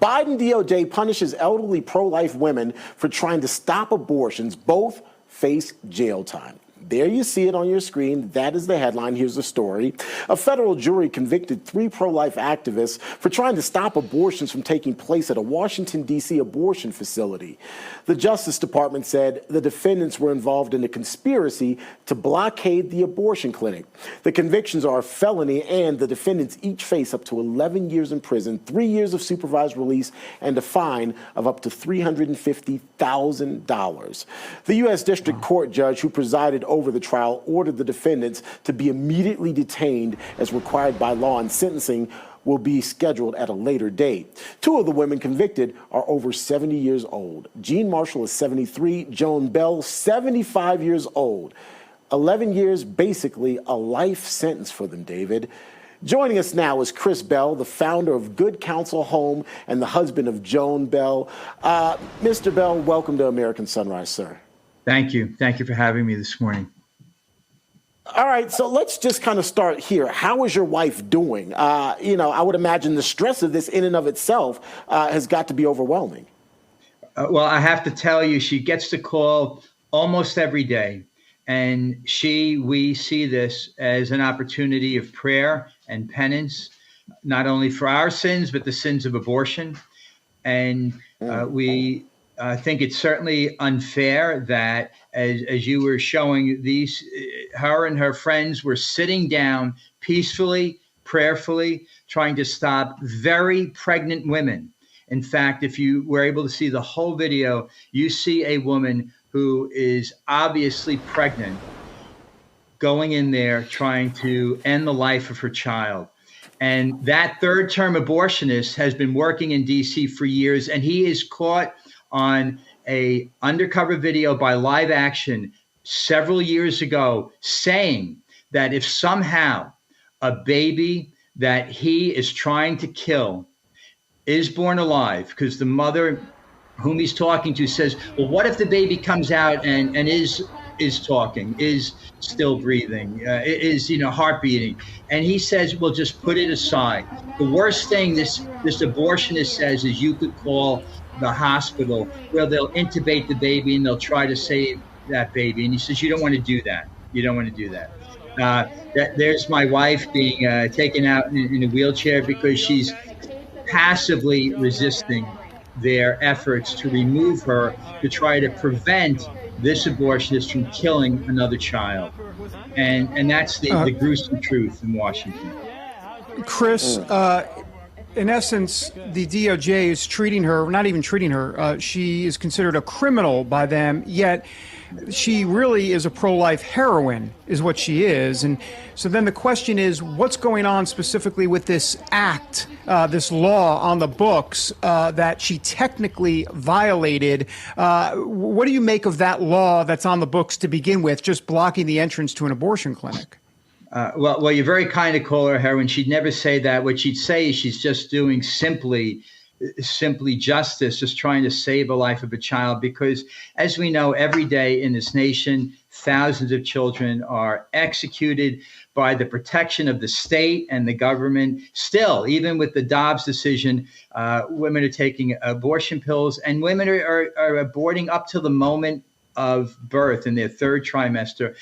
Biden DOJ punishes elderly pro-life women for trying to stop abortions. Both face jail time. There you see it on your screen. That is the headline. Here's the story. A federal jury convicted 3 pro-life activists for trying to stop abortions from taking place at a Washington, D.C. abortion facility. The Justice Department said the defendants were involved in a conspiracy to blockade the abortion clinic. The convictions are a felony, and the defendants each face up to 11 years in prison, 3 years of supervised release, and a fine of up to $350,000. The U.S. District Court judge who presided over the trial ordered the defendants to be immediately detained as required by law, and sentencing will be scheduled at a later date. 2 of the women convicted are over 70 years old. Jean Marshall is 73, Joan Bell, 75 years old. 11 years, basically a life sentence for them, David. Joining us now is Chris Bell, the founder of Good Counsel Home and the husband of Joan Bell. Mr. Bell, welcome to American Sunrise, sir. Thank you. Thank you for having me this morning. All right, so let's just kind of start here. How is your wife doing? I would imagine the stress of this in and of itself has got to be overwhelming. Well, I have to tell you, she gets the call almost every day. And we see this as an opportunity of prayer and penance, not only for our sins, but the sins of abortion. And we think it's certainly unfair that, as you were showing, her and her friends were sitting down peacefully, prayerfully, trying to stop very pregnant women. In fact, if you were able to see the whole video, you see a woman who is obviously pregnant going in there trying to end the life of her child. And that third-term abortionist has been working in D.C. for years, and he is caught on a undercover video by Live Action several years ago saying that if somehow a baby that he is trying to kill is born alive, because the mother whom he's talking to says, well, what if the baby comes out and is talking, is still breathing, is heart beating? And he says, well, just put it aside. The worst thing this abortionist says is you could call the hospital where they'll intubate the baby and they'll try to save that baby. And he says, you don't want to do that. You don't want to do that. There's my wife being taken out in a wheelchair because she's passively resisting their efforts to remove her to try to prevent this abortionist from killing another child. And that's the gruesome truth in Washington. Chris, in essence, the DOJ is treating her, not even treating her, she is considered a criminal by them, yet she really is a pro-life heroine, is what she is. And so then the question is, what's going on specifically with this act, this law on the books that she technically violated? What do you make of that law that's on the books to begin with, just blocking the entrance to an abortion clinic? Well, you're very kind to call her a heroine. She'd never say that. What she'd say is she's just doing simply justice, just trying to save the life of a child. Because as we know, every day in this nation, thousands of children are executed by the protection of the state and the government. Still, even with the Dobbs decision, women are taking abortion pills, and women are aborting up to the moment of birth in their 3rd trimester.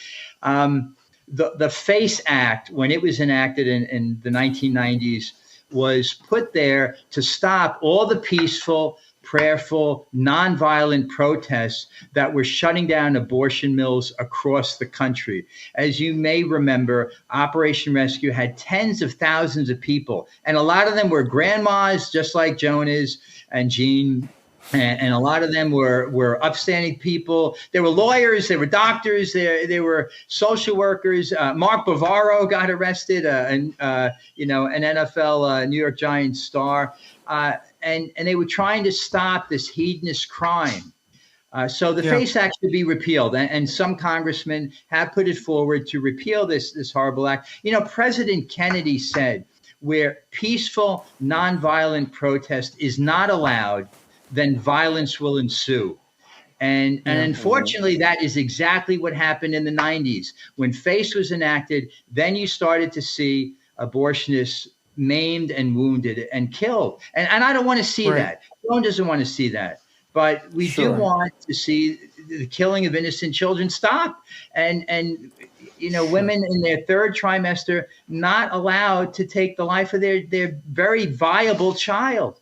The FACE Act, when it was enacted in the 1990s, was put there to stop all the peaceful, prayerful, nonviolent protests that were shutting down abortion mills across the country. As you may remember, Operation Rescue had tens of thousands of people, and a lot of them were grandmas, just like Joan is and Jean. And a lot of them were upstanding people. They were lawyers, they were doctors, they were social workers. Mark Bavaro got arrested, an NFL New York Giants star, and they were trying to stop this hedonist crime. So the FACE Act should be repealed, and some congressmen have put it forward to repeal this horrible act. President Kennedy said, where peaceful, nonviolent protest is not allowed, then violence will ensue. And unfortunately, that is exactly what happened in the 90s. When FACE was enacted, then you started to see abortionists maimed and wounded and killed. And I don't want to see that. Joan doesn't want to see that. But we do want to see the killing of innocent children stop. And women in their third trimester not allowed to take the life of their very viable child.